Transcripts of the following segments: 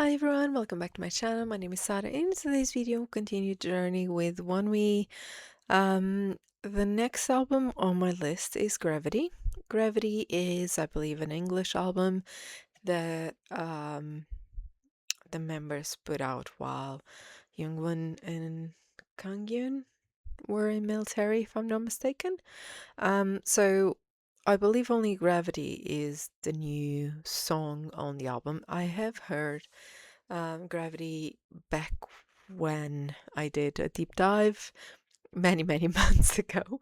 Hi everyone, welcome back to my channel. My name is Sarah. In today's video, we'll continue journey with ONEWE. The next album on my list is Gravity. Gravity is, I believe, an English album that the members put out while Jungwon and Kanghyun were in military, if I'm not mistaken. So I believe only Gravity is the new song on the album. I have heard Gravity back when I did a deep dive many months ago.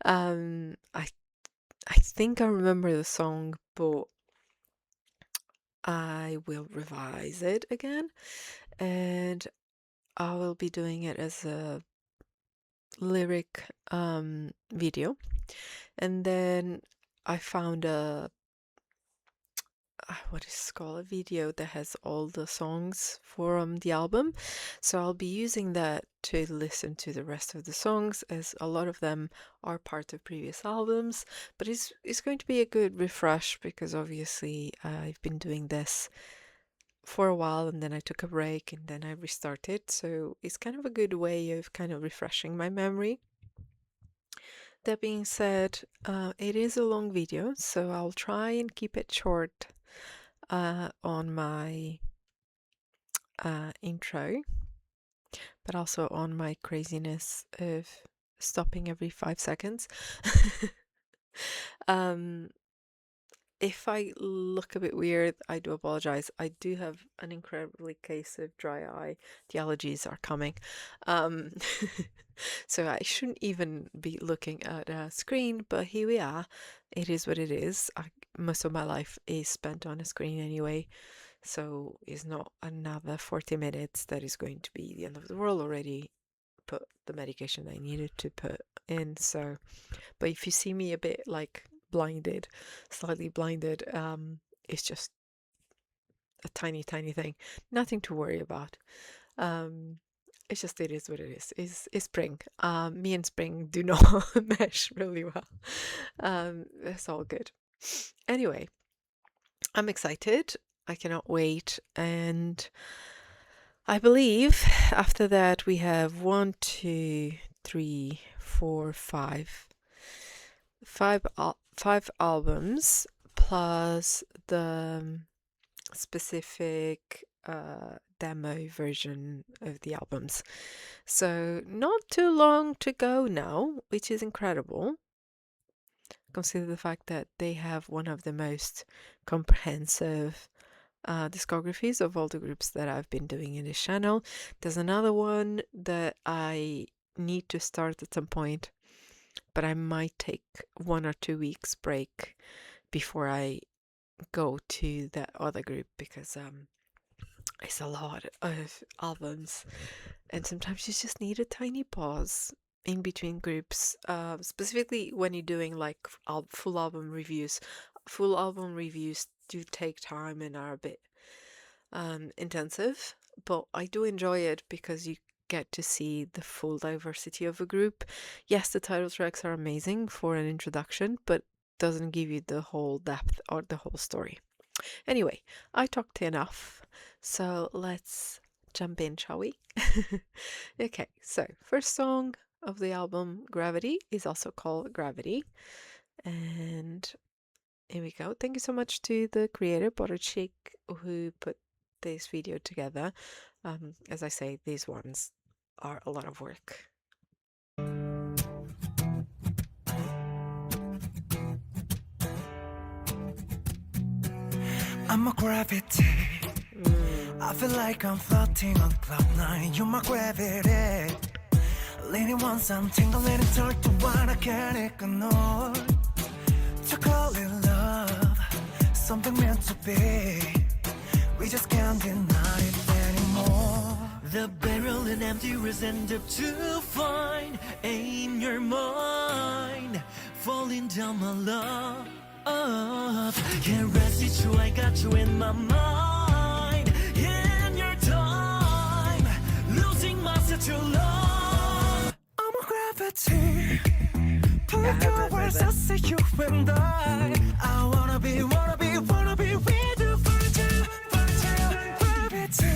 I think I remember the song, but I will revise it again, and I will be doing it as a lyric video. And then I found a what is it called, a video that has all the songs from the album, so I'll be using that to listen to the rest of the songs, as a lot of them are part of previous albums. But it's going to be a good refresh, because obviously I've been doing this for a while, and then I took a break, and then I restarted, so it's kind of a good way of kind of refreshing my memory. That being said, it is a long video, so I'll try and keep it short on my intro, but also on my craziness of stopping every 5 seconds. If I look a bit weird, I do apologize. I do have an incredibly case of dry eye. The allergies are coming. So I shouldn't even be looking at a screen, but here we are. It is what it is. Most of my life is spent on a screen anyway, so it's not another 40 minutes that is going to be the end of the world. Already put the medication I needed to put in. So, but if you see me a bit like blinded, slightly blinded, it's just a tiny thing, nothing to worry about. It's just, it is what it is. It's spring. Me and spring do not mesh really well. It's all good. Anyway, I'm excited. I cannot wait. And I believe after that we have 1, 2, 3, 4, 5 albums, plus the specific demo version of the albums. So not too long to go now, which is incredible. Consider the fact that they have one of the most comprehensive discographies of all the groups that I've been doing in this channel. There's another one that I need to start at some point, but I might take 1 or 2 weeks break before I go to that other group, because it's a lot of albums, and sometimes you just need a tiny pause in between groups, specifically when you're doing like full album reviews. Full album reviews do take time and are a bit intensive, but I do enjoy it because you get to see the full diversity of a group. Yes, the title tracks are amazing for an introduction, but doesn't give you the whole depth or the whole story. Anyway, I talked enough, so let's jump in, shall we? Okay, so first song of the album, Gravity, is also called Gravity, and here we go. Thank you so much to the creator, Chick, who put this video together. As I say, these ones are a lot of work. I'm a gravity. I feel like I'm floating on cloud 9. You're my gravity. Leaning once I'm tingling and turn to what I can't ignore. To call it love, something meant to be. We just can't deny it anymore. The barrel and empty was end up to find. Aim your mind, falling down my love. Can't resist you, I got you in my mind. In your time, losing myself to love. I'm a gravity. Pull your words, I say you and I wanna be with you, gravity.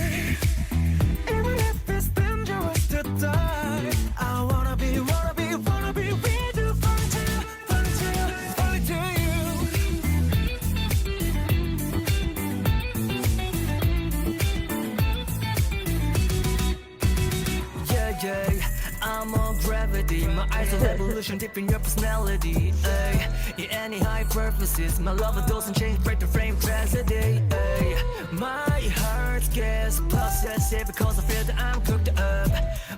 My eyes are revolution deep in your personality. In any high purposes, my love doesn't change, break the frame tragedy. My heart gets possessive because I feel that I'm cooked up.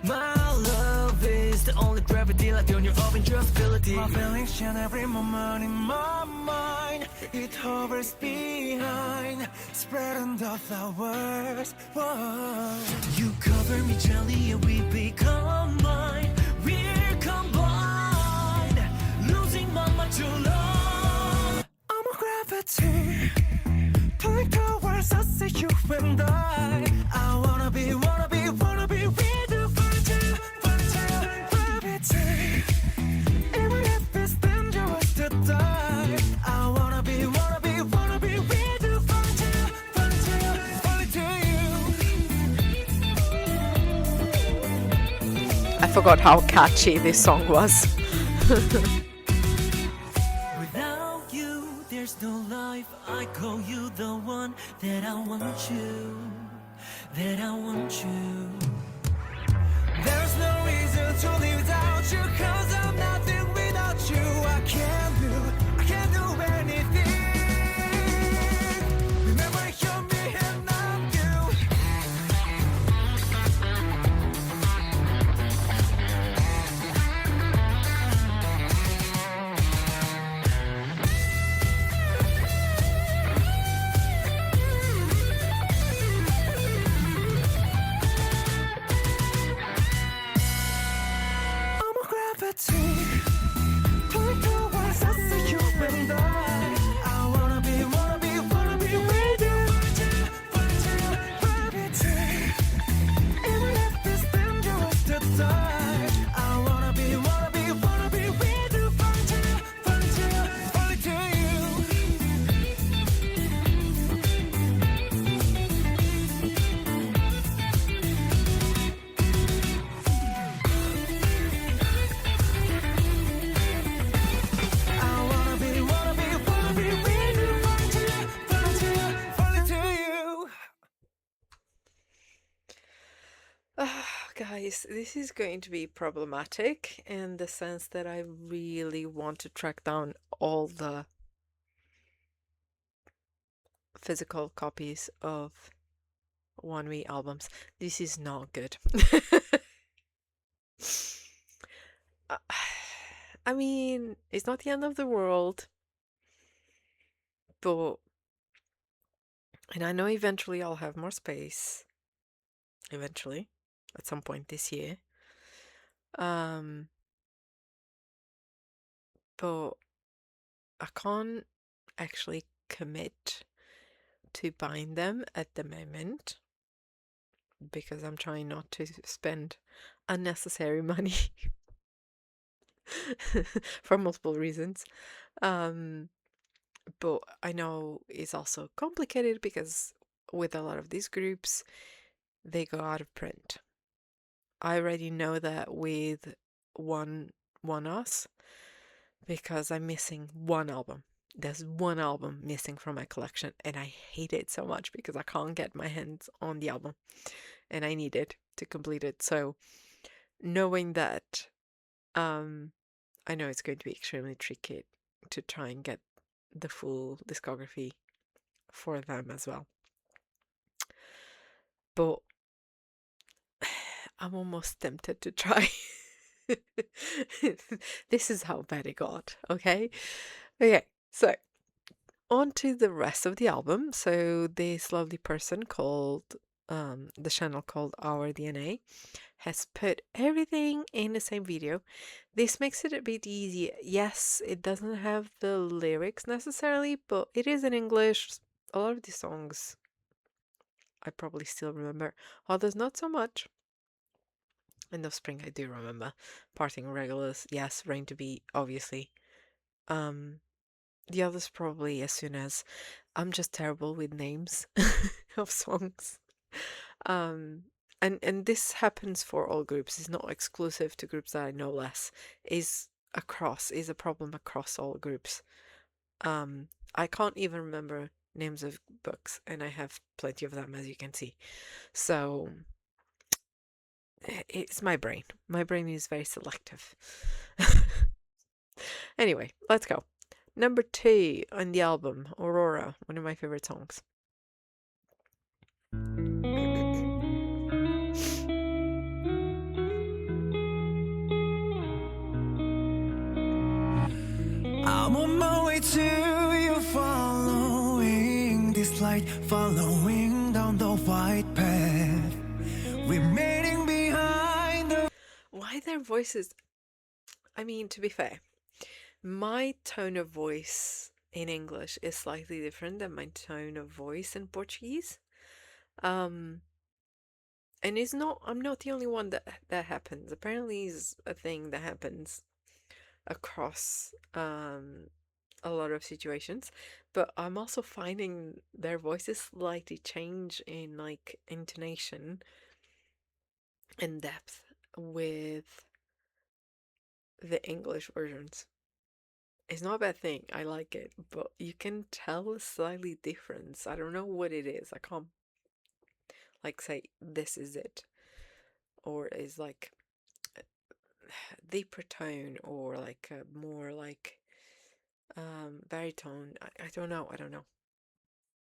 My love is the only gravity, like on your own intrustability. My feelings shine every moment in my mind. It hovers behind, spreading the flowers. Whoa. You cover me gently and we become mine. We're combined, losing my mind too long. I'm a gravity, pulling towards us, say you and I wanna be with you, gravity. Even if it's dangerous to die, I wanna be with you, only to you. I forgot how catchy this song was. Without you, there's no life. I call you the one that I want you, that I want you. There's no reason to live without you, 'cause I'm nothing without you. I can't do anything. Remember you're me and I'm you. I'm a gravity, pulling towards us, say you and I wanna be with you, gravity. Even if it's dangerous to die, I wanna be with you, only to you. I wanna be with you, only to you. Guys, this is going to be problematic in the sense that I really want to track down all the physical copies of ONEWE albums. This is not good. Uh, I mean, it's not the end of the world, but and I know eventually I'll have more space. Eventually, at some point this year. But I can't actually commit to buying them at the moment because I'm trying not to spend unnecessary money for multiple reasons. But I know it's also complicated because with a lot of these groups, they go out of print. I already know that with ONEUS because I'm missing one album. There's one album missing from my collection, and I hate it so much because I can't get my hands on the album, and I need it to complete it. So knowing that, I know it's going to be extremely tricky to try and get the full discography for them as well. But I'm almost tempted to try. This is how bad it got, okay? Okay, so on to the rest of the album. So this lovely person called the channel called Our DNA has put everything in the same video. This makes it a bit easier. Yes, it doesn't have the lyrics necessarily, but it is in English. A lot of these songs I probably still remember. Others not so much. End of Spring I do remember. Parting Regulars, yes. Rain to Be, obviously. The others probably as soon as. I'm just terrible with names of songs. And this happens for all groups. It's not exclusive to groups that I know less. Is a problem across all groups. I can't even remember names of books, and I have plenty of them, as you can see. So It's my brain. My brain is very selective. Anyway, let's go. Number 2 on the album, Aurora, one of my favorite songs. I'm on my way to you, following this light, following down the white path, remaining behind the. Why their voices? I mean, to be fair, my tone of voice in English is slightly different than my tone of voice in Portuguese. Um, and it's not, I'm not the only one that happens. Apparently, it's a thing that happens across a lot of situations, but I'm also finding their voices slightly change in like intonation and depth with the English versions. It's not a bad thing. I like it, but you can tell a slightly difference. I don't know what it is. I can't like say this is it, or is like deeper tone, or like a more like baritone. I don't know. I don't know.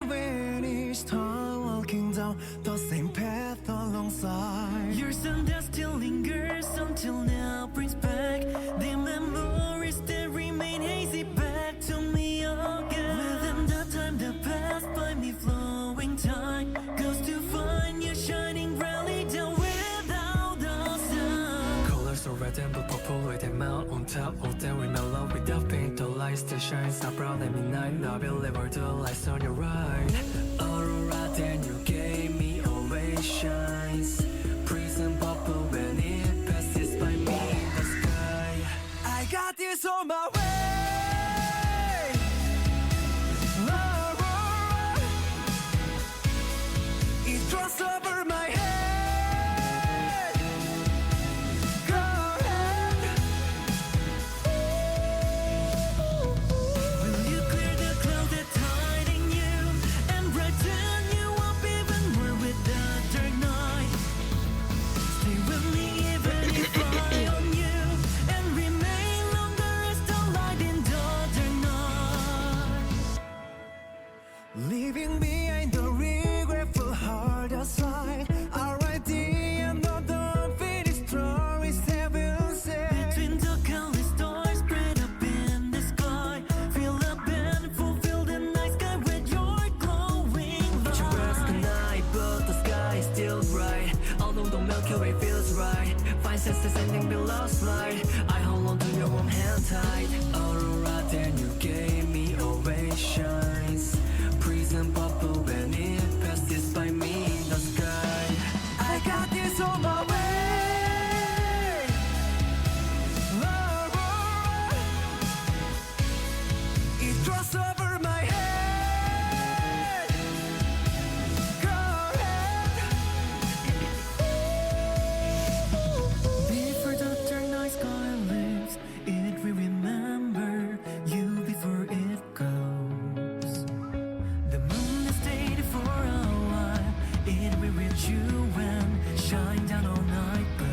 When each time walking down the same path alongside your sun that still lingers until now brings back the memories that remain hazy back to me again. Within the time that passed by me, flowing time goes to find you shining brightly down without the sun. Colors are red and blue, purple with a mount on top of them. We mellow without pain. The lights that shine so bright at midnight. Now deliver the lights on your right. Aurora, then you gave me always shines. Prison purple when it passes by me in the sky. I got this on my way. Aurora, it draws over my head. Go ahead. Will you clear the cloud that's hiding you and brighten you up even more with the dark night? Stay with me even if I own you and remain longer as the light in the dark night. Leaving behind the regretful heart aside. I write the end of the unfinished story, seven said. Between the countless stars spread up in the sky, fill up and fulfill the night sky with your glowing light. You ask the night, but the sky is still bright. Although the Milky Way feels right, find senses ending below slide. I hold on to your warm hand tight. Aurora, then you gave me always shines. Prison purple when it passes by me in the sky. I got this on my way. Aurora, it draws over my head. Go ahead. Before the dark night sky leaves, it will remember you before it goes. The moon has stayed for a while. It will reach you and shine down all night glow.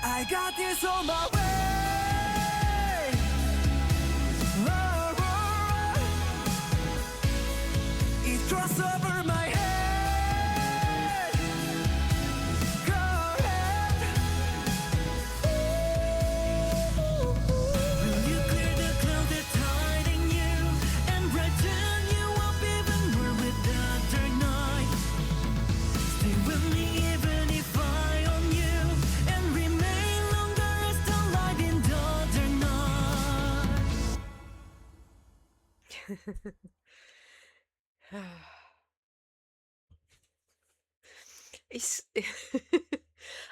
I got this on my way. Aurora, it draws over my head. Go ahead. Will you clear the cloud that's hiding you and brighten you up even more with the dark night? Stay with me even if I own you and remain longer as the light in the dark night. It's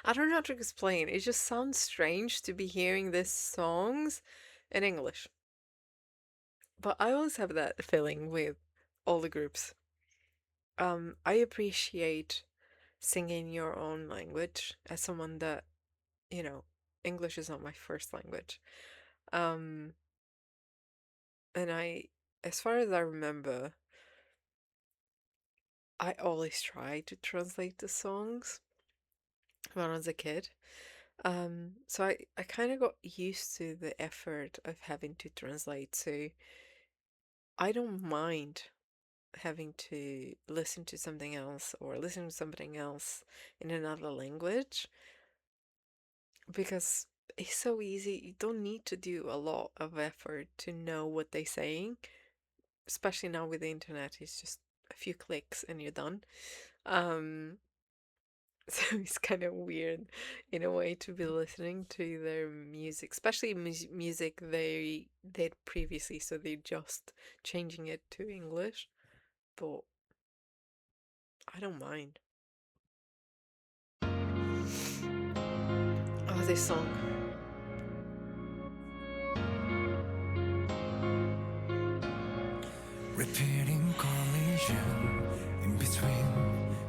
I don't know how to explain. It just sounds strange to be hearing these songs in English. But I always have that feeling with all the groups. I appreciate singing your own language as someone that, you know, English is not my first language. Um, and as far as I remember, I always try to translate the songs when I was a kid. So I kind of got used to the effort of having to translate. So I don't mind having to listen to something else or listen to something else in another language because it's so easy. You don't need to do a lot of effort to know what they're saying, especially now with the internet. It's just a few clicks and you're done. Um, so it's kind of weird in a way to be listening to their music, especially music they did previously, so they're just changing it to English. But I don't mind. Oh, this song. Repeating collision in between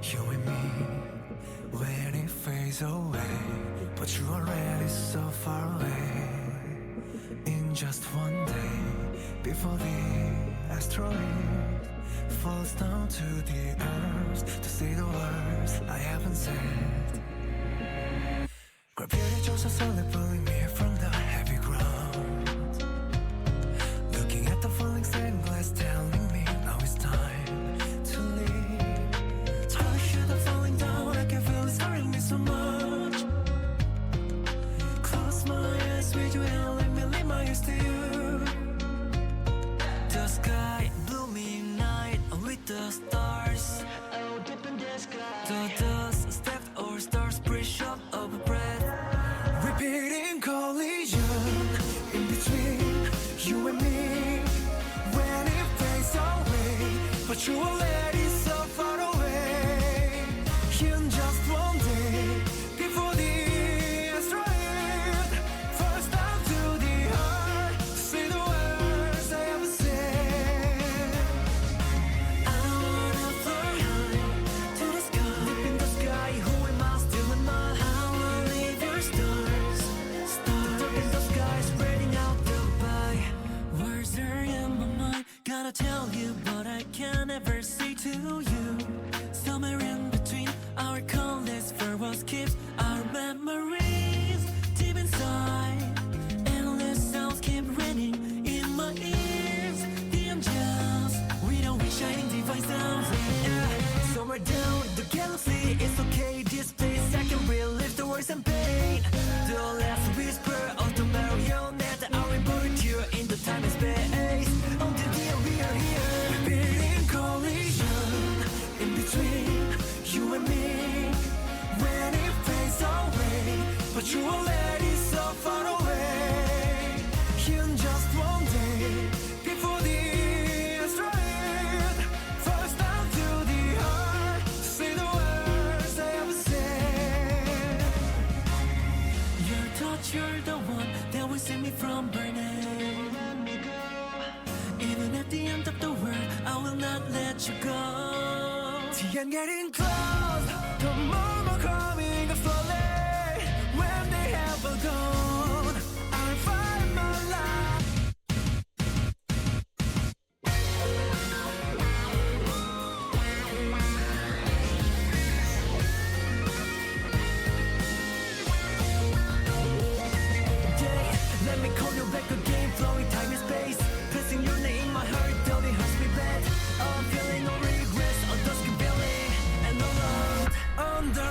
you and me. When it fades away, but you're already so far away. In just one day, before the asteroid falls down to the earth, to say the words I haven't said. Gravity just slowly pulling me from the heavy ground. Looking at the falling stained glass, telling me now it's time to leave. I should have falling down, I can feel it's hurting me so much. Close my eyes with you and let me leave my ears to you. The sky, gloomy night with the stars. Oh, deep in the sky. The dust, stepped or stars, push up of a breath. Repeating collision in between you and me. When it fades away, but you already so far away. In just one day, before the asteroid falls down to the earth, to say the words I haven't said. I wanna fly high to the sky, deep in the sky. Who am I still in my? I wanna leave your stars, stars up in the sky, spreading out the pie. Words are in my mind, gotta tell you, but I can't ever say to you. Somewhere in between our countless farewells keeps our memories deep inside. Endless sounds keep ringing in my ears. The angels, we don't wish shining divine sounds. Yeah. Somewhere down the galaxy, it's okay. This place I can relive the worries and pain. The last whisper of the marionette that I reborn you in the time and space. Until the end we are here. Repeating collision in between you and me. When it fades away, but you already so far away. In just one day, before the asteroid falls down to the earth, to say the words I haven't said. Your touch, you're the one that will save me from burning. Even at the end of the world, I will not let you go. The end getting close, the moment coming slowly. When they have all gone, I'll find my life. Let me call you back again, flowing time and space. Pressing your name, my heart, though it hurts me bad. I'm feeling no regrets, a dusky feeling, and alone. Under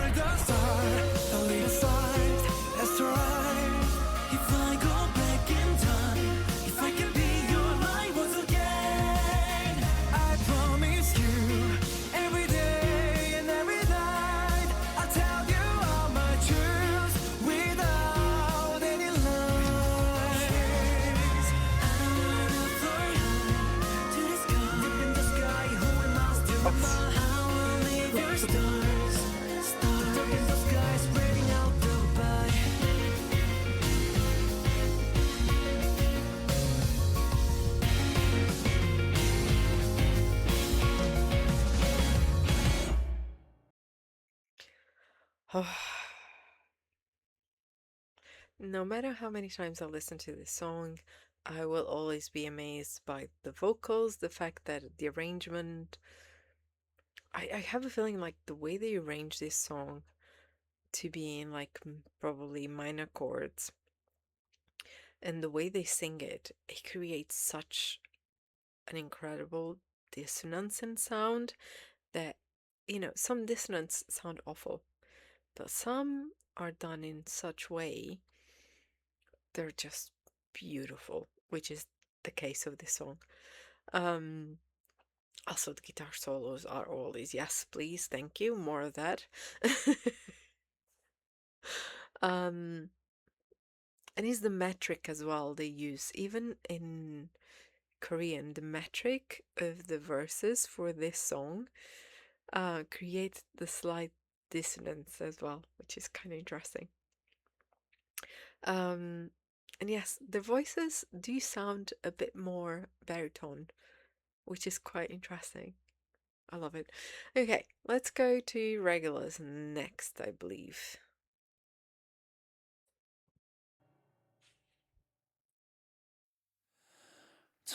No matter how many times I listen to this song, I will always be amazed by the vocals, the fact that the arrangement. I have a feeling like the way they arrange this song to be in like probably minor chords and the way they sing it, it creates such an incredible dissonance in sound that, some dissonants sound awful, but some are done in such way they're just beautiful, which is the case of this song. Um, Also, the guitar solos are always yes, please, thank you, more of that. um, and it's the metric as well they use, even in Korean, the metric of the verses for this song create the slight dissonance as well, which is kind of interesting. Um, and yes, the voices do sound a bit more baritone, which is quite interesting. I love it. Okay, let's go to regulars next, I believe.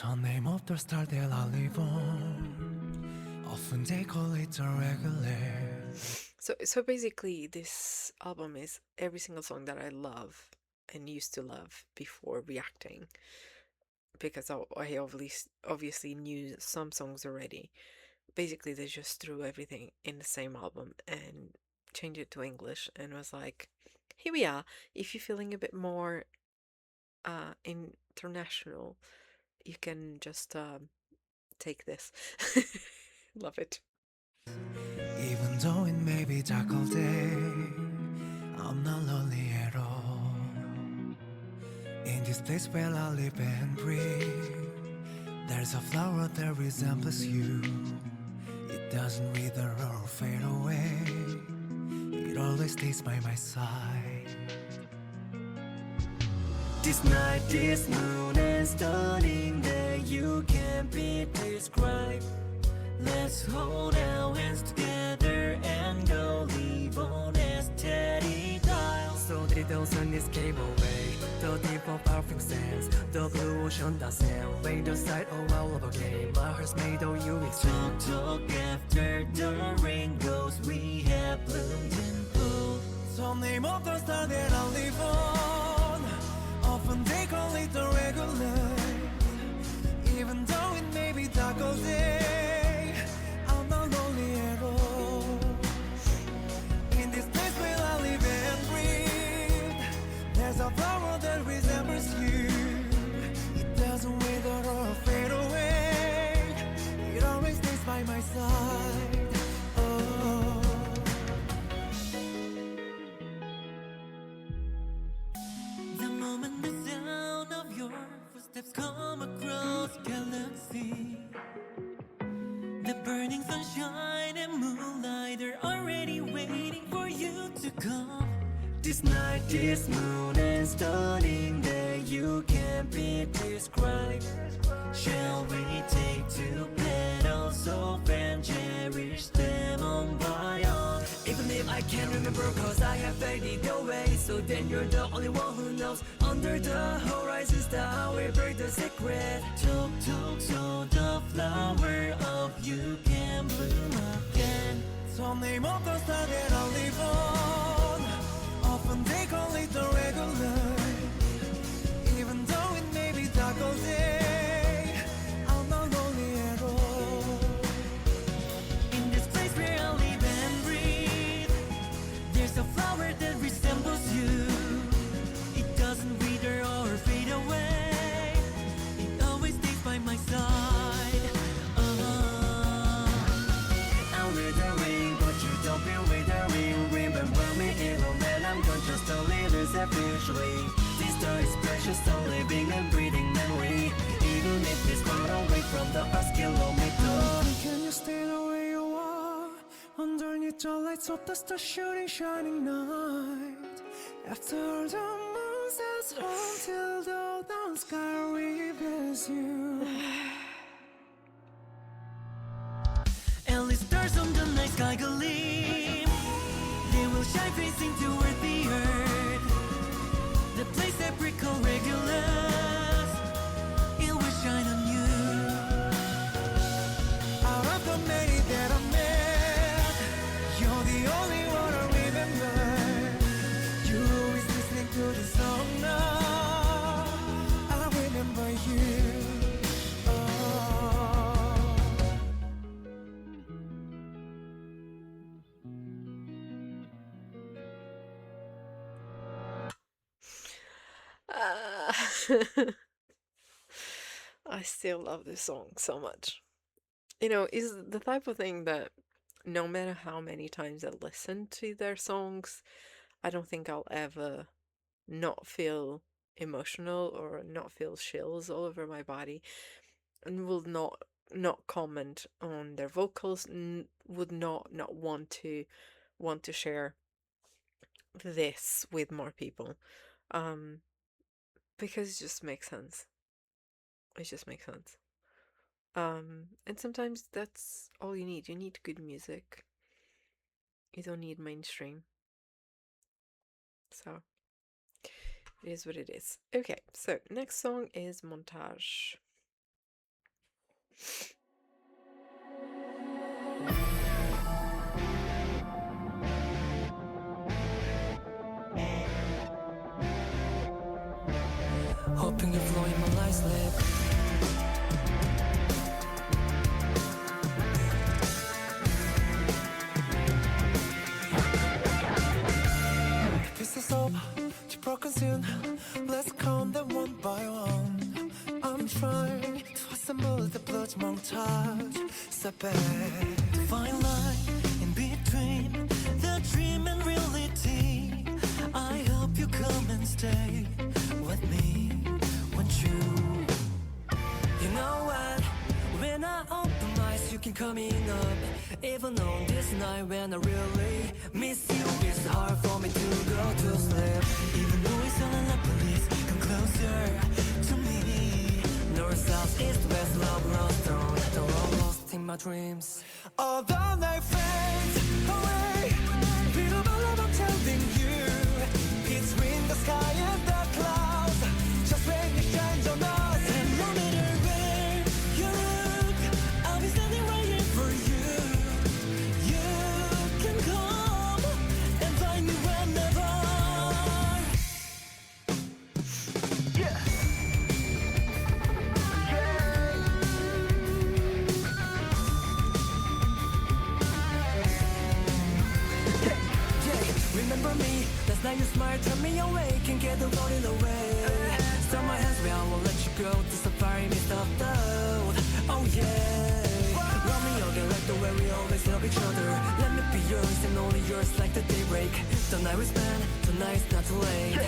The name of the star that I live on. Often they call it a regular. So basically, this album is every single song that I love and used to love before reacting, because I obviously knew some songs already. Basically, they just threw everything in the same album and changed it to English and was like, here we are. If you're feeling a bit more international, you can just take this. Love it. Even though it may be dark all day, I'm not lonely at all. In this place where I live and breathe, there's a flower that resembles you. It doesn't wither or fade away. It always stays by my side. This night, this moon and stunning that you can't be described. Let's hold our hands together and go live on a steady dial. So the ocean escape away, the deep of our sense, the blue ocean that sail, way the side of our love game. My heart's made of you. Talk after the rain goes, we have bloomed and blue. The name of the star that I live on. Often they call it the regular. Even though it may be dark all day, I'm not lonely at all. In this place where I live and breathe, there's a flower that resembles you. It doesn't wither or fade away. It always stays by my side. Oh. The moment the sound of your footsteps come across galaxy, the burning sunshine and moonlight are already waiting for you to come. This night, this moon and stunning that you can't be described. Shall we take two petals of and cherish them on by on? Even if I can't remember cause I have faded away, so then you're the only one who knows. Under the horizon star we bury the secret. Talk, so the flower of you can bloom again. The name of the star that I live on. Often they call it the regular. Even though it may be dark all day, I'm not lonely at all. In this place where I live and breathe, there's a flower that resembles you. It doesn't wither or fade away. It always stays by my side. I'm withering, but you don't feel withering. Remember me even when I'm gone, just a little selfishly. This star is precious, so living and breathing memory. Even if it's far away from the earth's kilometer. Can you stay the way you are? Underneath the lights of the star shooting shining night. After the moon sets until the dawn sky reveals you. Endless stars on the night sky gleam. They will shine facing toward the earth, the place that we call regulars, it will shine on you. Out of the many that I met, you're the only one I remember. You're always listening to the song now. I remember you. Ah. I still love this song so much. You know, is the type of thing that no matter how many times I listen to their songs, I don't think I'll ever not feel emotional or not feel chills all over my body, and will not comment on their vocals, would not want to share this with more people, um because it just makes sense. It just makes sense. And sometimes that's all you need. You need good music. You don't need mainstream. So it is what it is. Okay, so next song is Montage. Hoping you flow in my light sleep. Pieces of the broken scene, let's count them one by one. I'm trying to assemble the blood montage. Step back to find line in between the dream and reality. I hope you come and stay with me. Want you? You know what? When I open my eyes, you can coming up. Even on this night when I really miss you, it's hard for me to go to sleep. Even though it's all in police, come closer to me. North, south, east, west, love, lost, on. They're all lost in my dreams. Although night fades away, feel my love, I'm telling you. Between the sky and the clouds, just when you shine on us. And no matter where you look, I'll be standing right here for you. You can come and find me whenever. Yeah. Remember me, last night you smiled, turn me away, can't get the rolling away. Start my hands where I won't let you go, the safari mist of doubt. Oh yeah, Romeo, get like the way we always love each other. Let me be yours and only yours like the daybreak. The night we spend, tonight's not too late.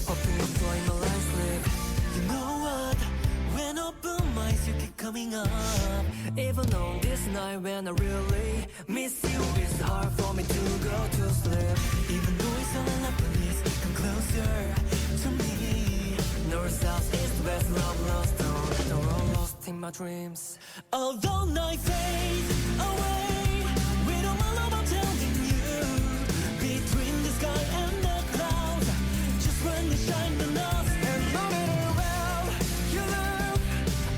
Hoping you fly my life slip. You know what? When I open my eyes, you keep coming up. Even on this night when I really miss you, it's hard for me to go to sleep. Even though it's all in please come closer to me. North, south, east, west, love, lost, on. They're all lost in my dreams. Although night fades away, with all my love I'm telling you. Between the sky and the clouds, just when you shine on us. And no matter where you look,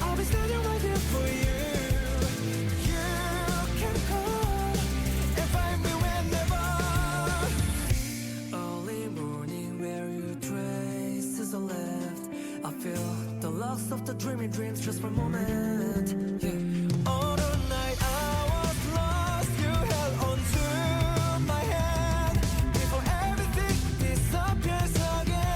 I'll be standing right here for you. You can call and find me whenever. Early morning where your traces are left, I feel the loss of the dreamy dreams just for a moment. Yeah. All the night I was lost, you held on to my hand before everything disappears again.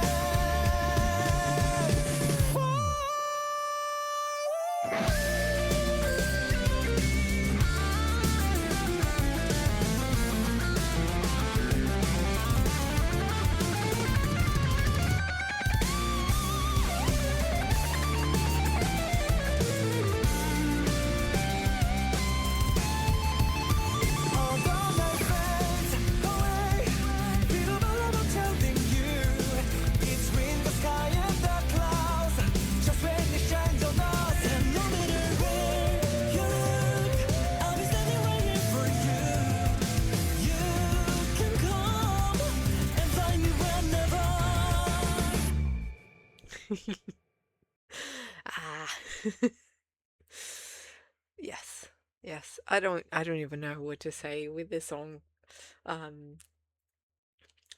Ah. Yes. Yes. I don't even know what to say with this song. Um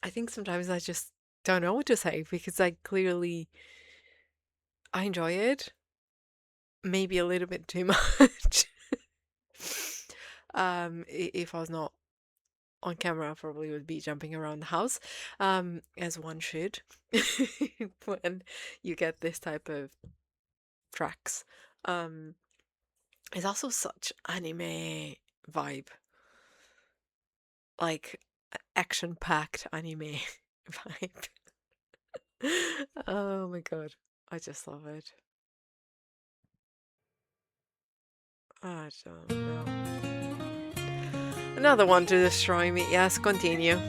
I think sometimes I just don't know what to say because I enjoy it, maybe a little bit too much. If I was not on camera, I probably would be jumping around the house, as one should, when you get this type of tracks. Um, it's also such anime vibe, like action-packed anime vibe. Oh my God, I just love it. I don't know. Another one to destroy me. Yes, continue.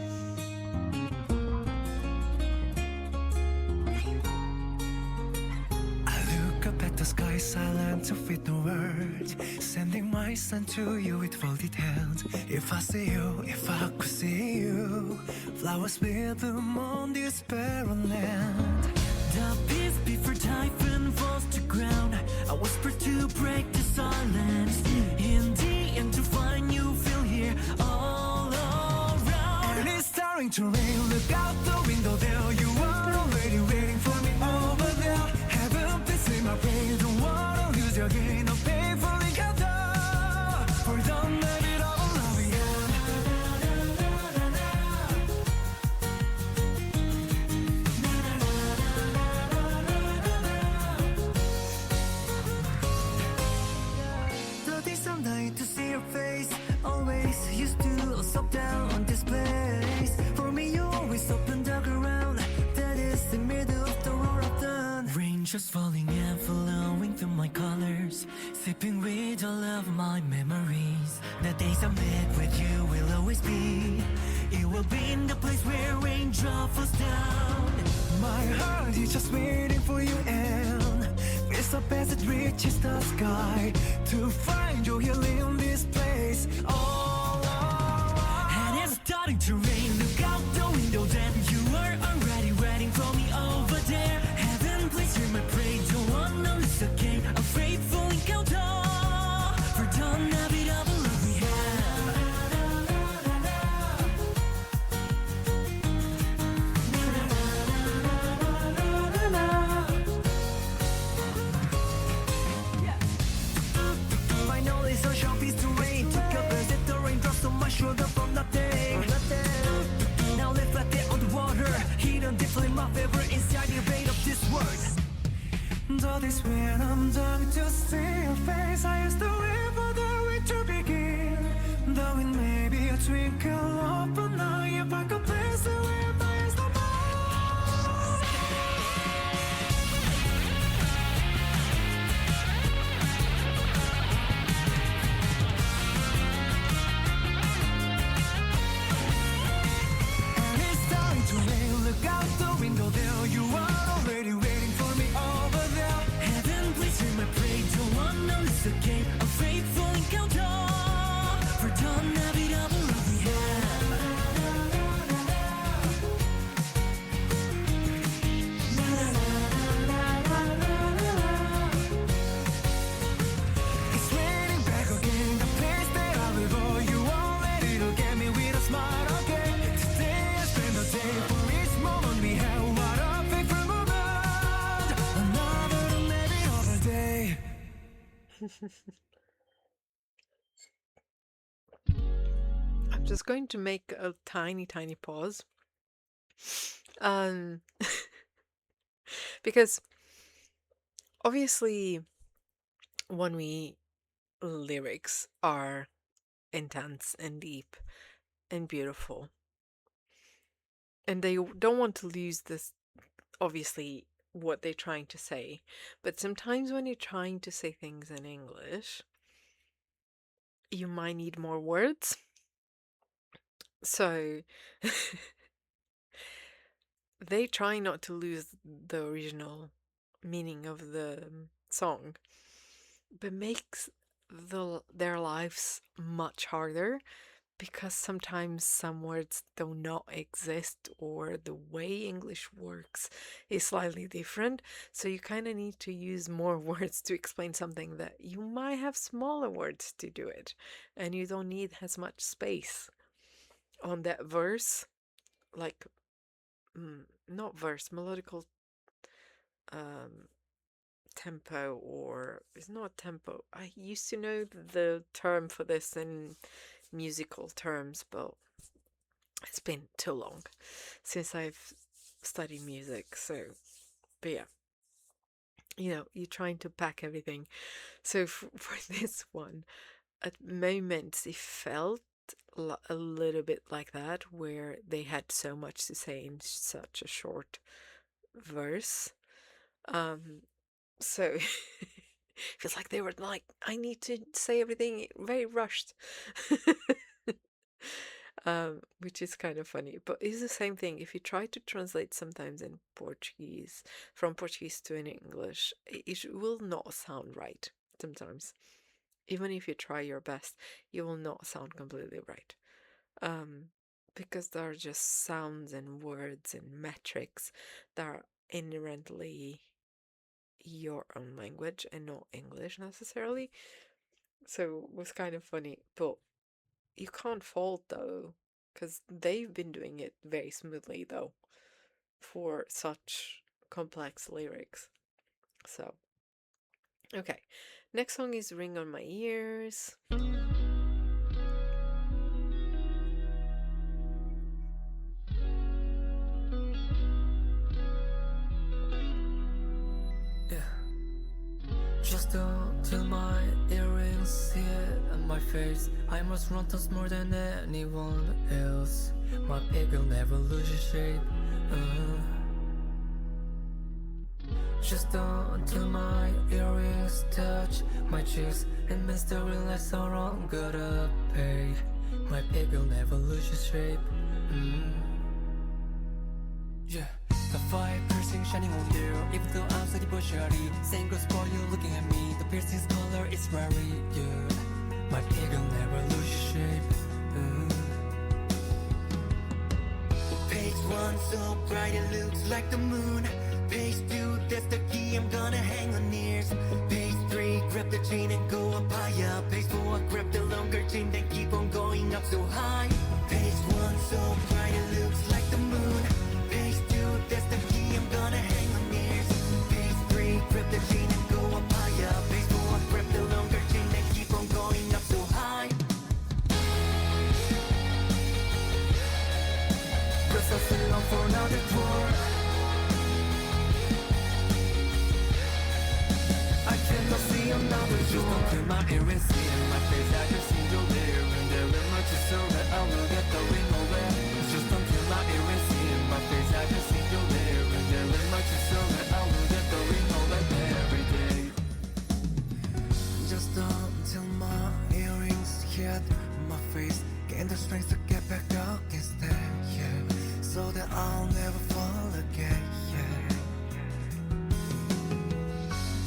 I look up at the sky silent with no words, sending my son to you with folded hands. If I see you, if I could see you, flowers will bloom on this barren land. The peace before typhoon falls to ground, I whisper to break the silence. In the end to find you feel here all around. And it's starting to rain, look out the window there. You are already waiting for me over there. Heaven, please see my prayer. Don't wanna lose your gain or painfully gather. For don't let it all love again. The days I'm dying to see your face. Always used to stop down on this place. For me, you always open the ground. That is the middle of the road I've done. Rain just falling and flowing through my colors, sipping with all of my memories. The days I met with you will always be. It will be in the place where raindrop falls down. My heart is just waiting for you, and it's up as it reaches the sky to find you here in this place. Oh, and it's starting to rain. Look out the window, then you are already waiting for me over there. Heaven, please hear my prayer. Don't wanna lose again. A faithful encounter. For don't have it all the love we have. Finally, sunshine beats the rain. Took a bus at the raindrops on my shoulder from nothing. Now live right there on the water. Hidden deeply my favorite inside the vein of this world. That is when I'm done to see your face. I used to wait for the way to begin. Though it may be a twinkle of an eye, if I could place it where my eyes the most. And it's starting to rain. Look out the window there. You are already waiting for me over there. Heaven, please hear my prayer. Don't wanna lose again. A faithful encounter. For don't have it all the love we have. It's raining back again. The place that I live, oh, you won't let it look at me with a smile again. Today I spend the day for each moment we have. What a fateful moment. Another maybe other day. I'm just going to make a tiny, tiny pause. Um, because obviously, ONEWE lyrics are intense and deep and beautiful, and they don't want to lose this, obviously, what they're trying to say. But sometimes when you're trying to say things in English, you might need more words. So they try not to lose the original meaning of the song, but makes their lives much harder because sometimes some words do not exist or the way English works is slightly different. So you kind of need to use more words to explain something that you might have smaller words to do it, and you don't need as much space on that verse, like not verse, melodical um tempo, or it's not tempo. I used to know the term for this in musical terms, but it's been too long since I've studied music. So, but yeah, you're trying to pack everything. So for this one, at moments it felt a little bit like that, where they had so much to say in such a short verse. So feels like they were like, I need to say everything very rushed. Which is kind of funny, but it's the same thing. If you try to translate sometimes in Portuguese, from Portuguese to in English, it will not sound right sometimes. Even if you try your best, you will not sound completely right. Because there are just sounds and words and metrics that are inherently your own language and not English necessarily. So it was kind of funny, but you can't fault though, because they've been doing it very smoothly though for such complex lyrics. So, okay, next song is Ring on My Ears. Just until my earrings see it on my face, I must run towards more than anyone else. My pig will never lose its shape. Just until my earrings touch my cheeks, and mystery lights are on gotta pay. My pig will never lose its shape. Yeah. The fire piercing shining on there, even though I'm slightly butchery. Same goes for you looking at me. The piercing's color is very good. My pig will never lose shape. Page 1 so bright it looks like the moon. Page 2, that's the key, I'm gonna hang on ears. Page 3, grab the chain and go up higher. Page 4, grab the longer chain, then keep on going up so high. Page 1 so bright it looks like the moon. Page 2, that's the key, I'm gonna hang on ears. Page 3, grab the chain and go up higher. Page 4, grab the longer chain, then keep on going up so high. Press us along for another tour. I cannot see another door. Just until my earrings see in my face, I just see you there. And there is much so that I will get the ring away. Just until my earrings see in my face, I just see you there. And there is much so that I will get the ring away every day. Just until my earrings hit my face, gain the strength to get back up instead, yeah. So that I'll never fall again, yeah.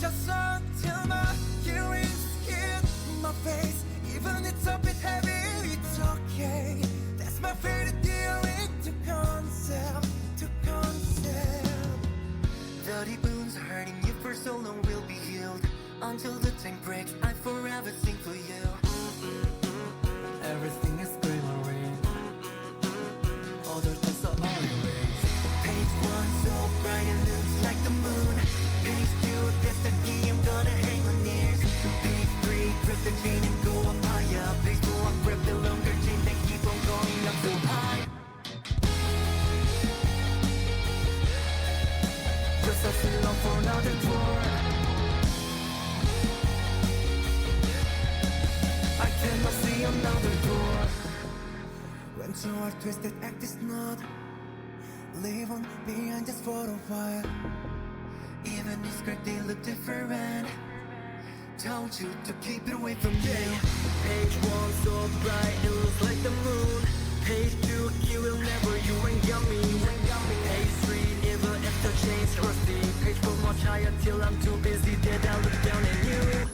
Just until my earrings hit my face, even it's a bit heavy, it's okay. That's my favorite earring to concept, to concept. Dirty wounds hurting you for so long will be healed. Until the time breaks, I forever sing for you. Everything is greenery. Other things are all erased. Page 1 so bright it looks like the moon. Page 2, that's the key, I'm gonna hang on ears. Page 3, grab the chain and go up higher. Page 4, grab the longer chain, then keep on going up so high. Press us along for another tour. I cannot see another door. When two are twisted, act is not. Leave on behind just for a while. Even if script they look different. Told you to keep it away from you. Page 1 so bright it looks like the moon. Page 2 you will never, you ain't got me. Page 3 even if the chains rusty. Page 4 much higher till I'm too busy that I look down at you.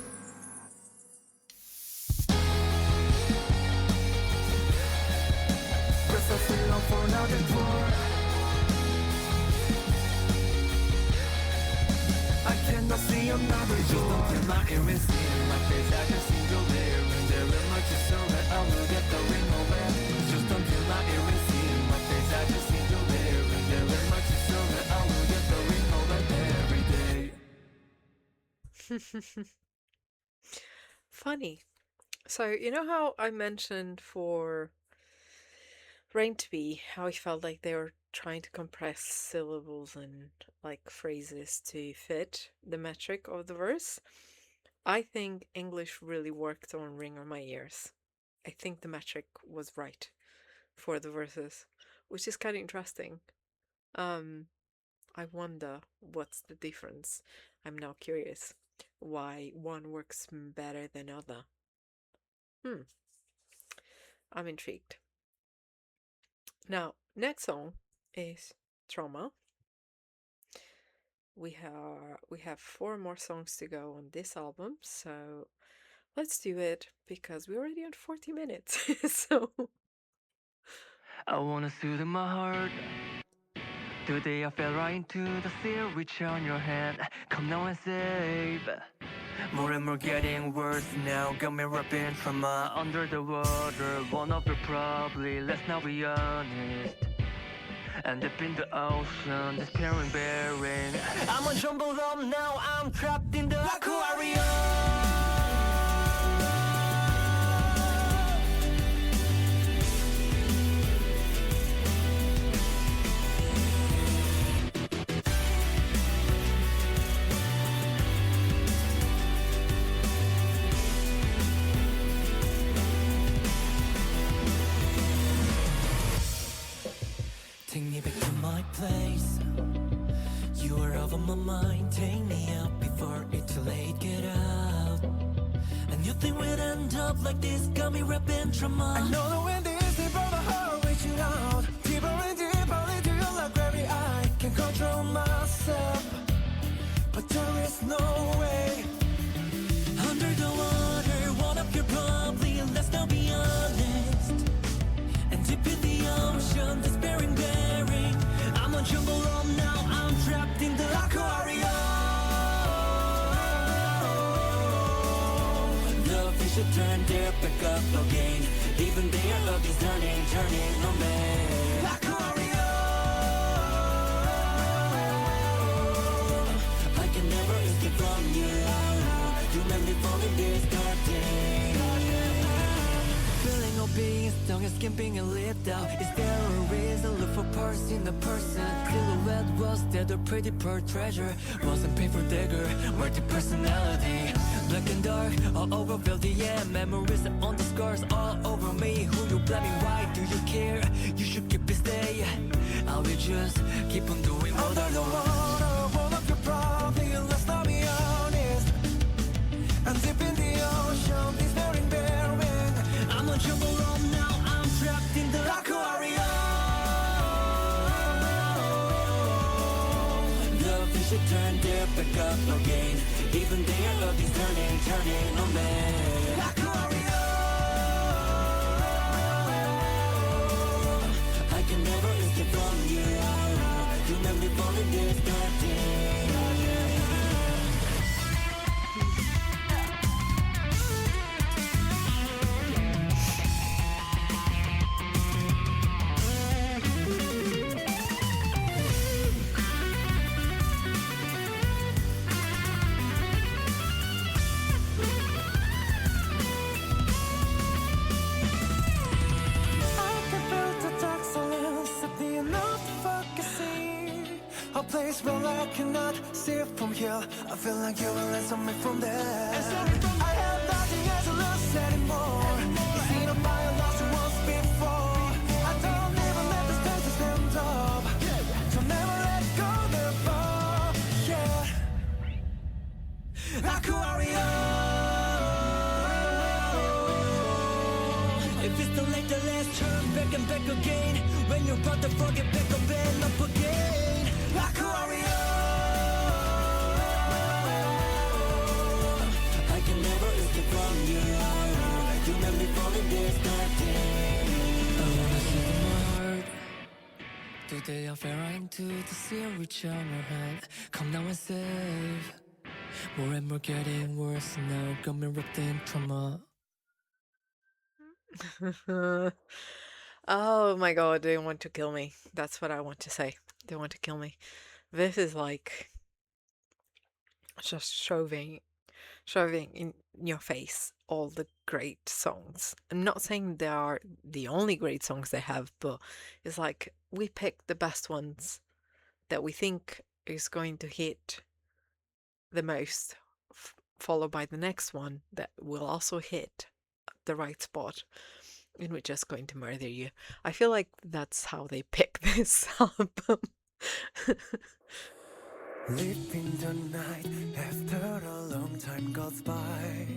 don't feel my ear missing. My face I can see your lair. And there is much to show that I will get going nowhere. Just don't feel my ear missing. My face I can see your lair. And there is much to show that I will get going nowhere every day. Funny. So, you know how I mentioned for Rain to Be how I felt like they were trying to compress syllables and like phrases to fit the metric of the verse? I think English really worked on Ring on My Ears. I think the metric was right for the verses, which is kind of interesting. I wonder what's the difference. I'm now curious why one works better than other. I'm intrigued. Now, next song is Trauma. We have 4 more songs to go on this album, so let's do it because we're already at 40 minutes. So I wanna soothe my heart. Today I fell right into the sea, reach on your hand. Come now and save. More and more getting worse now. Got me wrapping trauma under the water. One of you probably, let's not be honest. And deep in the ocean, despairing, bearing. I'm a jumbled up now, I'm trapped in the aquarium. Take me back to my place. You are over my mind. Take me out before it's too late. Get out. And you think we'd end up like this? Got me wrapping trauma. I know the wind is deep, but the heart reaching out. Deeper and deeper into your like gravity. I can control myself, but there is no way. Under the water, one of your probably. Let's not be honest. And deep in the ocean, despairing, bearing. I'm a jumble up now, I'm trapped in the aquarium. The fish should turn their back up again. Even their love is turning on me. Aquarium. I can never escape from you. You make me fall in this dark day. Feeling obese, tongue is skimping and lipped out. Is there a reason? Look for parts in the person. Silhouette was dead, a pretty pearl treasure. Wasn't paper digger, multi-personality. Black and dark, all over building, yeah. Memories on the scars all over me. Who you blaming, why do you care? You should keep it stay. I will just keep on doing what I want. One of your problems, let's not be honest. And deep in the ocean, it's bearing, bearing. I'm a jumble up now, I'm trapped in the aquarium. The fish should turn their back up again. Even their love is turning on me. Aquarium. I can never escape from you. You make me fall in this dark day. A place where I cannot see from here. I feel like you will answer me from there. I have nothing else to lose anymore. You see the fire lost once before. I don't even let the stand to stand up. So never let go never. Yeah. Aquarium. If it's too late, then let's turn back and back again. When you're about to forget, back up and up again. Aquarium. I can never escape from you. You make me fall in this dark day. I wanna see my heart. Today I fell right into the sea, reach on your hand. Come now and save. More and more getting worse now, got me wrapped in trauma. Oh my god, they want to kill me. That's what I want to say. They want to kill me. This is like just shoving in your face all the great songs. I'm not saying they are the only great songs they have, but it's like we pick the best ones that we think is going to hit the most, followed by the next one that will also hit the right spot, and we're just going to murder you. I feel like that's how they pick this album. Living the night after a long time goes by.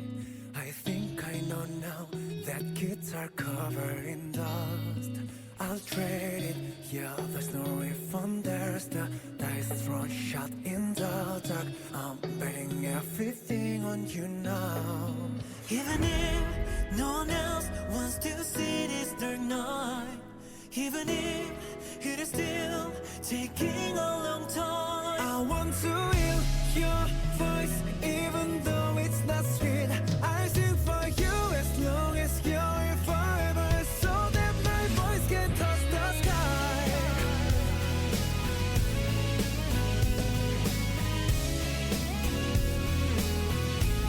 I think I know now that guitar covered in dust. I'll trade it, yeah, there's no refund. There's the dice thrown shot in the dark. I'm betting everything on you now. Even if no one else wants to see this dark night, even if it is still taking a long time, I want to hear your voice, even though it's not sweet. I sing for you as long as you're here forever, so that my voice can touch the sky.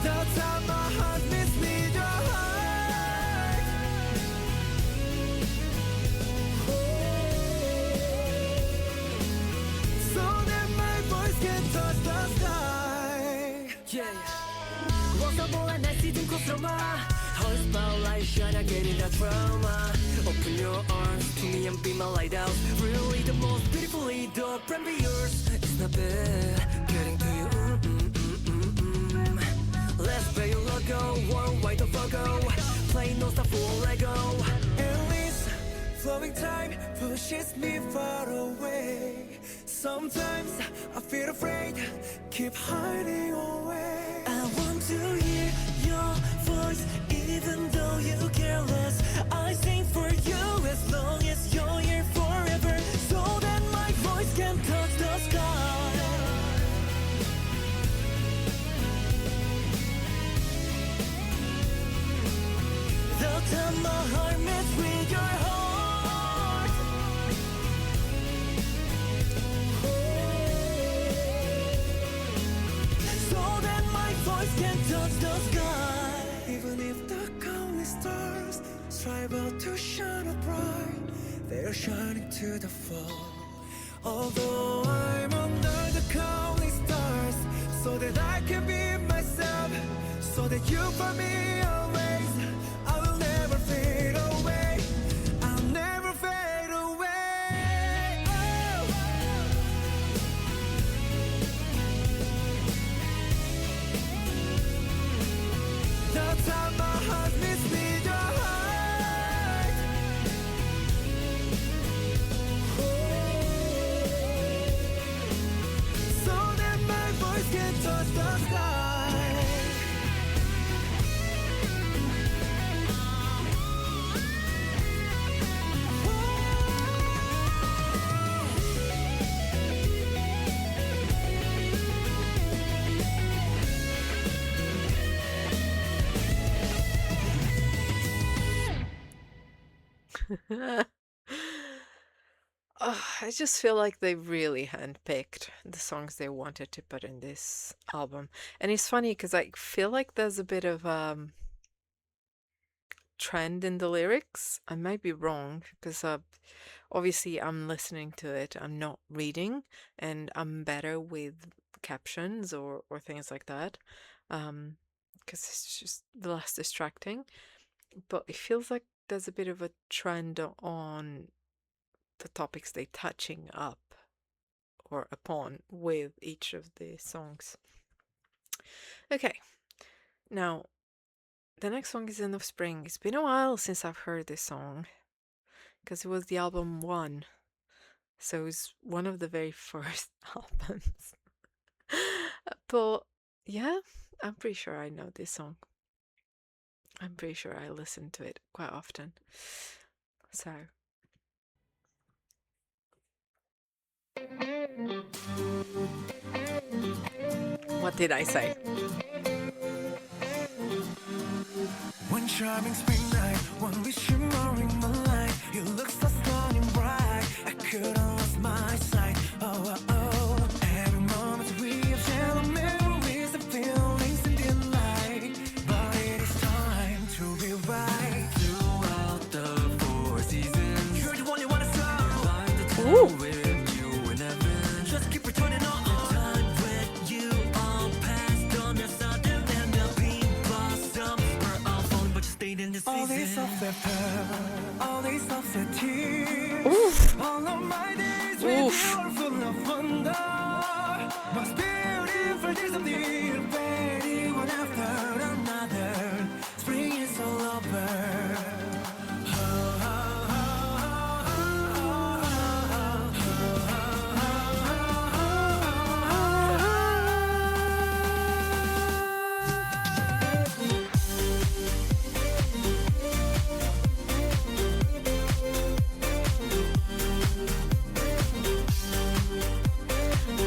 The time my heart beats with your heart, so that my voice can touch the sky. Yeah. Once I'm born, I see them close to my whole spotlight shine, I get in that trauma. Open your arms to me and be my lighthouse. Really the most beautifully the brand be yours. It's not bad getting to you. Let's play your logo, worldwide the logo. Play no stuff for Lego. At least flowing time pushes me far away. Sometimes I feel afraid, keep hiding away. I want to hear your voice, even though you care less. I sing for you as long as you're here forever, so that my voice can touch the sky. The time my heart meets with your heart, so that my voice can touch the sky. Even if the countless stars strive out to shine up bright, they're shining to the fall. Although I'm under the countless stars, so that I can be myself, so that you find me always. I will never fade away, I'll never fade away. Oh. The time my heart meets with your heart, so that my voice can touch the sky. I just feel like they really handpicked the songs they wanted to put in this album. And it's funny because I feel like there's a bit of trend in the lyrics. I might be wrong because obviously I'm listening to it, I'm not reading, and I'm better with captions or things like that because it's just less distracting. But it feels like there's a bit of a trend on the topics they touching up or upon with each of the songs. Okay, now the next song is End of Spring. It's been a while since I've heard this song because it was the album One, so it's one of the very first albums. But yeah, I'm pretty sure I know this song. I'm pretty sure I listen to it quite often. So What did I say? One charming spring night, one with shimmering moonlight. You look so stunning bright. I couldn't lost my sight. Oh, oh, oh. Every moment we have shallow memories of feelings and delight. But it is time to be right. Throughout the four seasons, you're the one you wanna serve. Find the time with you in heaven. Just keep returning on. The time with you all past on your southern and the pink blossoms were all falling, but you stayed in the season. All these sunset pearls, all these sunset tears. Oof. All of my days with Oof. you are full of wonder. Most beautiful days of the year, baby, one after another. Spring is all over.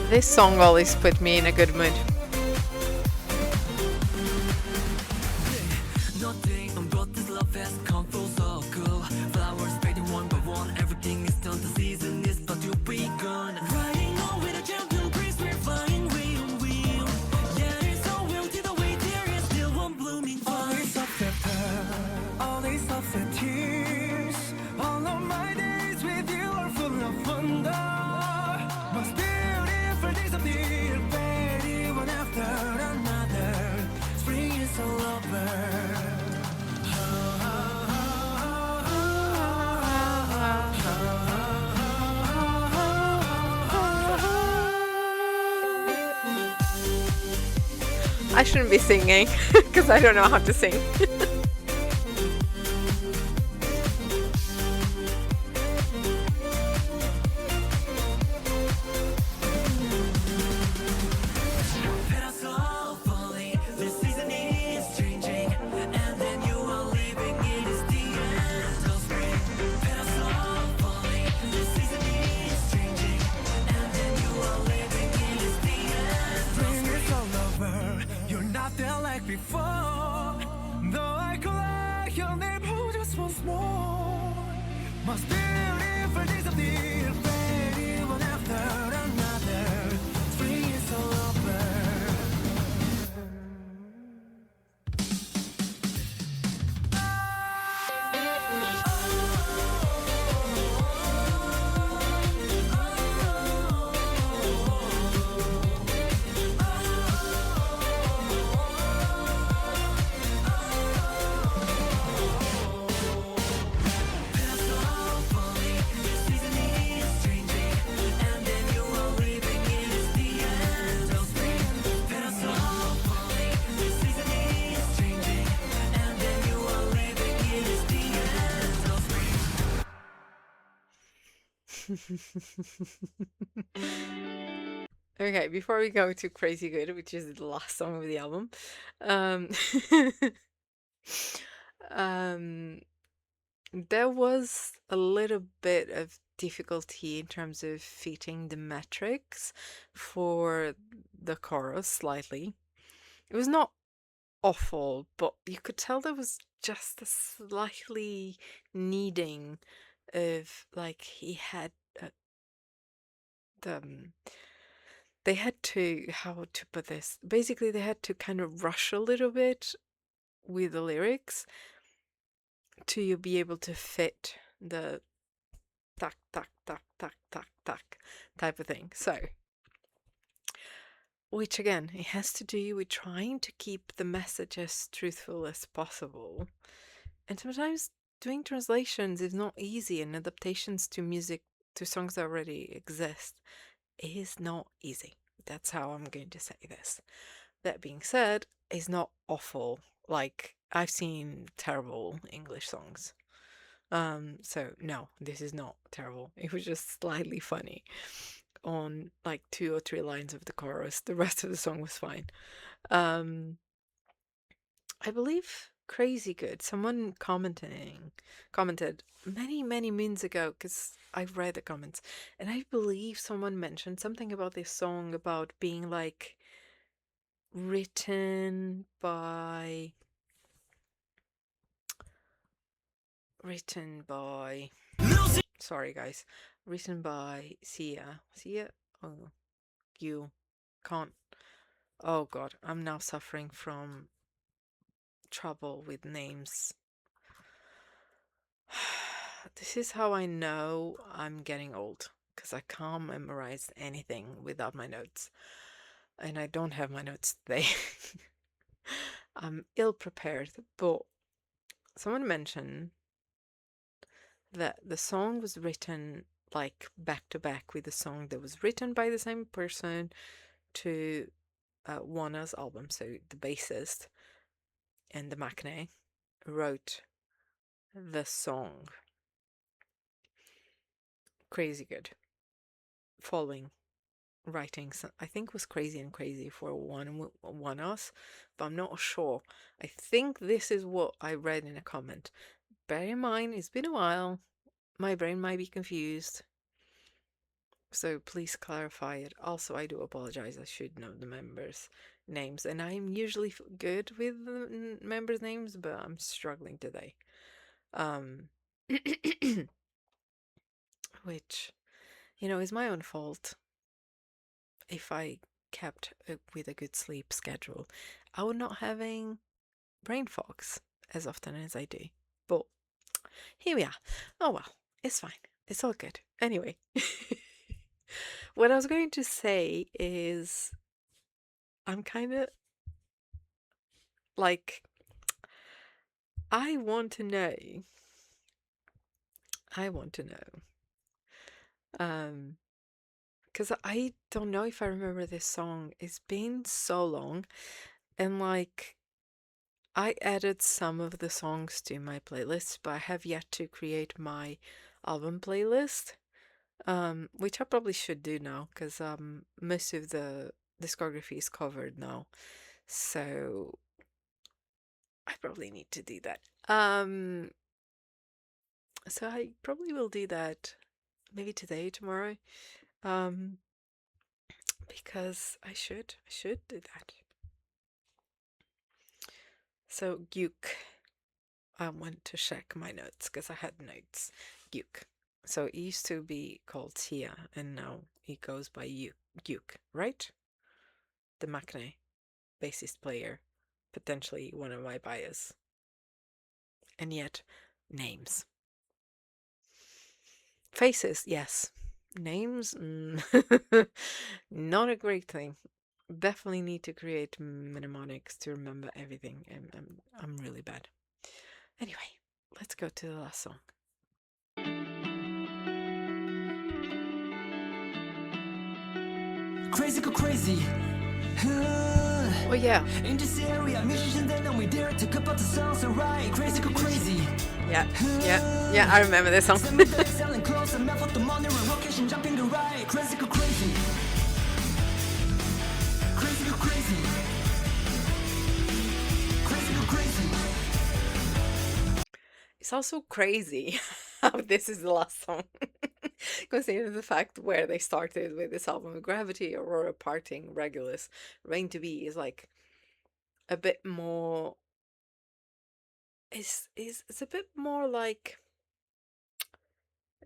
This song always put me in a good mood. Nothing about this love has come full circle. Flowers fading one by one. Everything is done. The season is about to begun. Riding on with a gentle breeze, we're flying wheel on wheel. Yeah, it's so will to the way there is still one blooming fire. All these sunset pearls, all these sunset tears. All of my days with you are full of wonder. Most beautiful days of the year, baby, one after another. Spring is all over. I shouldn't be singing because I don't know how to sing. Parasol falling, the season is changing, and then you are leaving. It is the end of spring. Parasol falling, the season is changing, and then you are leaving. It is the end. Spring is all over. You're not there like before. Though I collect your neighborhood just once more. Most beautiful days of the year, baby, one after another. Spring is all over. Okay, before we go to Crazy Good, which is the last song of the album, um, um, there was a little bit of difficulty in terms of fitting the metrics for the chorus slightly. It was not awful, but you could tell there was just a slightly needing of like he had the they had to, how to put this, basically they had to kind of rush a little bit with the lyrics to be able to fit the tack tack tack tack tack tack type of thing. So which again, it has to do with trying to keep the message as truthful as possible, and sometimes doing translations is not easy, and adaptations to music, to songs that already exist, is not easy. That's how I'm going to say this. That being said, it's not awful. Like, I've seen terrible English songs. So no, this is not terrible. It was just slightly funny on like 2 or 3 lines of the chorus. The rest of the song was fine. I believe Crazy Good. Someone commented many moons ago, because I've read the comments, and I believe someone mentioned something about this song about being like written by written by sorry guys, written by Sia. Oh, you can't. Oh god, I'm now suffering from trouble with names. This is how I know I'm getting old, because I can't memorize anything without my notes. And I don't have my notes today. I'm ill prepared, but someone mentioned that the song was written like back to back with a song that was written by the same person to ONEWE's album. So the bassist and the Maknae wrote the song. Crazy good. Following writing, I think was Crazy and Crazy for ONEWE, but I'm not sure. I think this is what I read in a comment. Bear in mind, it's been a while. My brain might be confused. So please clarify it. Also, I do apologize. I should know the members' names. And I'm usually good with the members' names, but I'm struggling today. Which, is my own fault. If I kept with a good sleep schedule, I would not having brain fogs as often as I do. But here we are. Oh well, it's fine. It's all good. Anyway, what I was going to say is I'm kind of like, I want to know. Because I don't know if I remember this song. It's been so long, and like, I added some of the songs to my playlist, but I have yet to create my album playlist, which I probably should do now, because most of the discography is covered now, so I probably need to do that. So I probably will do that maybe today, tomorrow, because I should do that. So Gyuk, I went to check my notes because I had notes. Gyuk. So it used to be called Tia, and now it goes by Gyuk, right? The Maknae, bassist player, potentially one of my bias. And yet, names. Faces, yes. Names, not a great thing. Definitely need to create mnemonics to remember everything. I'm really bad. Anyway, let's go to the last song. Crazy go crazy. Oh yeah. In this area, musicians they know we dare to cut out the songs so right. Crazy go crazy. Yeah, I remember this song. Selling clothes and map for the money, relocation jumping the right. Crazy go crazy. Crazy go crazy. Crazy go crazy. It's also crazy how this is the last song. Considering the fact where they started with this album, Gravity, Aurora, Parting, Regulus, Rain to Be is like a bit more. It's a bit more like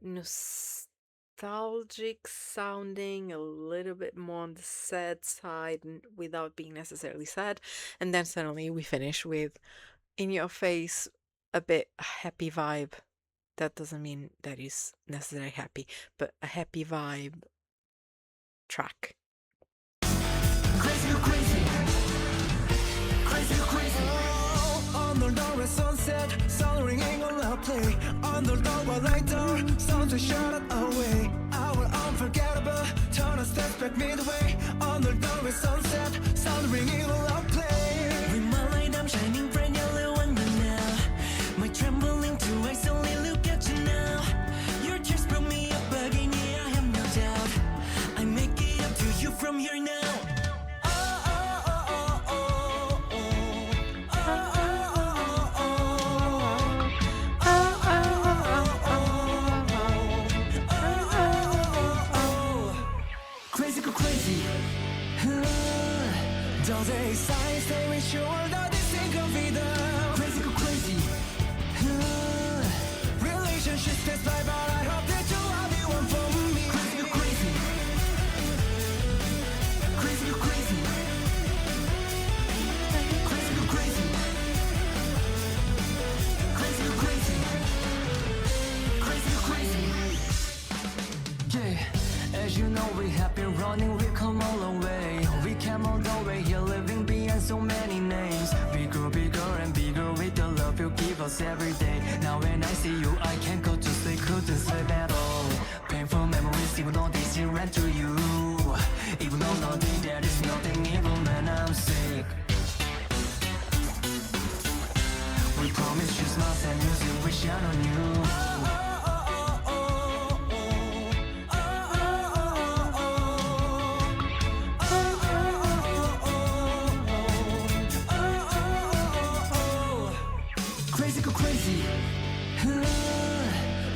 nostalgic sounding, a little bit more on the sad side without being necessarily sad. And then suddenly we finish with In Your Face, a bit happy vibe. That doesn't mean that is necessarily happy, but a happy vibe track. Crazy go crazy. Crazy go crazy. 오늘도 sunset, sun ringing on our play. 오늘도 lighter, sun to shut it away. Our unforgettable, turn a step back midway. 오늘도 sunset, sun ringing on our play. With my light, I'm shining bright yellow on you now. My trembling to eyes only look at you now. Your tears brought me up again, yeah, I have no doubt. I make it up to you from here now. us every day. Now when I see you, I can't go to sleep, couldn't sleep at all. Painful memories, even though they still run to you. Even though nothing, there is nothing evil when I'm sick. We promise you smiles and music, we shine on you. Crazy go crazy.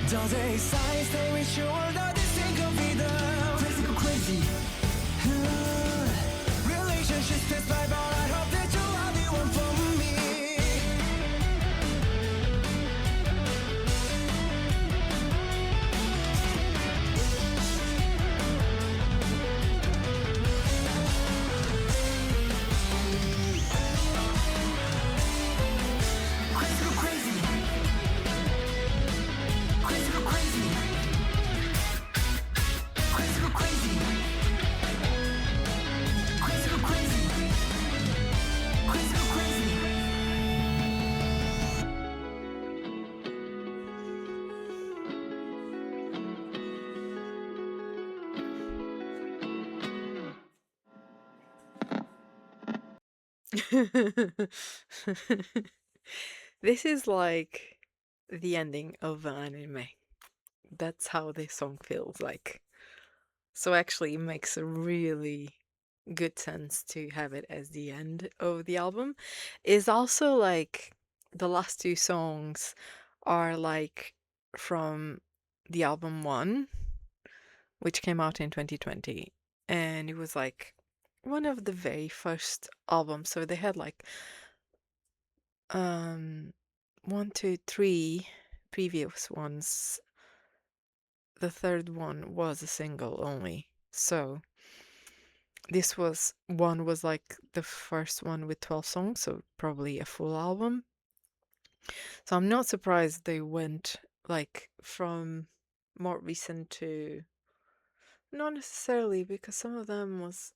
Doesn't size that we sure that this thing can be done. Crazy go crazy. Relationships test by, but I hope that you are the one for me. Crazy go crazy. Crazy go crazy. Crazy go crazy. Crazy go crazy. Crazy go crazy. This is like the ending of an anime. That's how this song feels like. So actually, it makes a really good sense to have it as the end of the album. Is also like the last two songs are like from the album One, which came out in 2020, and it was like one of the very first albums. So they had like um one, two, three previous ones. The third one was a single only. So this one was like the first one with 12 songs, so probably a full album. So I'm not surprised they went like from more recent to not necessarily, because some of them was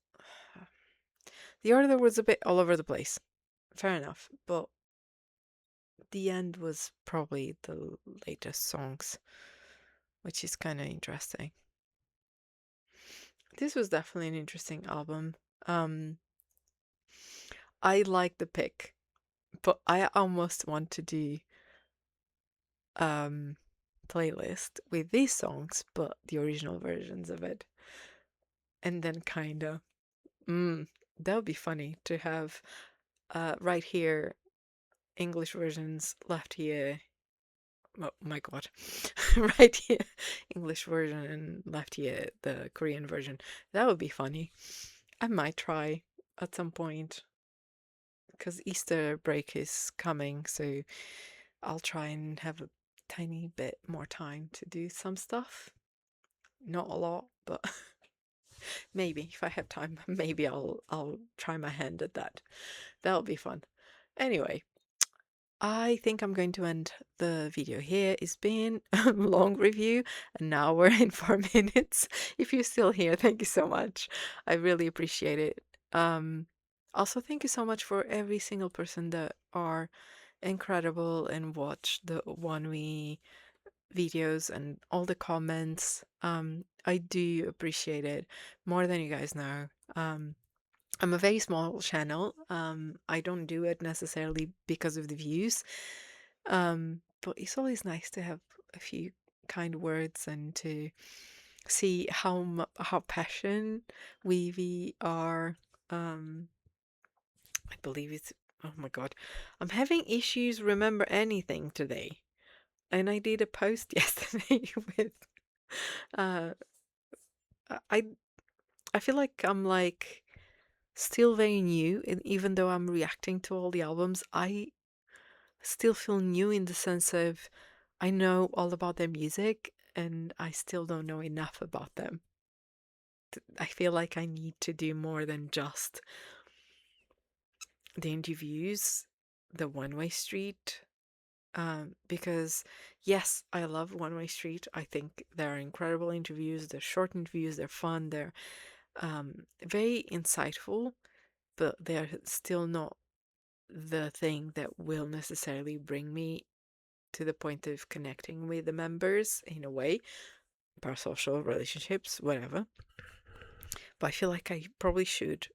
the order was a bit all over the place. Fair enough, but the end was probably the latest songs, which is kind of interesting. This was definitely an interesting album. Um, I like the pick, but I almost want to do um playlist with these songs, but the original versions of it, and then kind of that would be funny to have right here English versions, left here. Oh my god, right here English version and left here the Korean version. That would be funny. I might try at some point because Easter break is coming, so I'll try and have a tiny bit more time to do some stuff. Not a lot, but maybe if I have time, maybe I'll try my hand at that. That'll be fun. Anyway, I think I'm going to end the video here. It's been a long review, and now we're in 4 minutes. If you're still here, thank you so much. I really appreciate it. Also, thank you so much for every single person that are incredible and watch the ONEWE videos and all the comments. I do appreciate it more than you guys know. I'm a very small channel. I don't do it necessarily because of the views. But it's always nice to have a few kind words and to see how passionate we are. I believe it's, oh my god, I'm having issues remember anything today. And I did a post yesterday with uh I I feel like I'm like still very new, and even though I'm reacting to all the albums, I still feel new in the sense of I know all about their music and I still don't know enough about them. I feel like I need to do more than just the interviews, the one-way street. Because yes, I love One Way Street. I think they're incredible interviews. They're short interviews. They're fun. They're very insightful, but they're still not the thing that will necessarily bring me to the point of connecting with the members in a way, parasocial relationships, whatever. But I feel like I probably should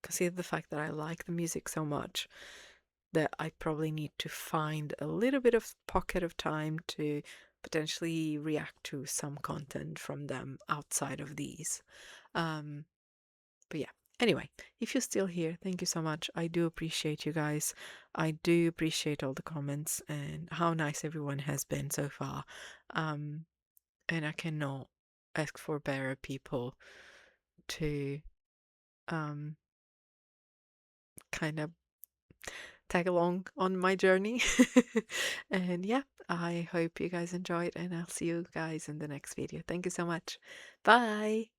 consider the fact that I like the music so much that I probably need to find a little bit of pocket of time to potentially react to some content from them outside of these. Um, but yeah, anyway, if you're still here, thank you so much. I do appreciate you guys. I do appreciate all the comments and how nice everyone has been so far. And I cannot ask for better people to um, kind of tag along on my journey. And yeah, I hope you guys enjoyed, and I'll see you guys in the next video. Thank you so much. Bye.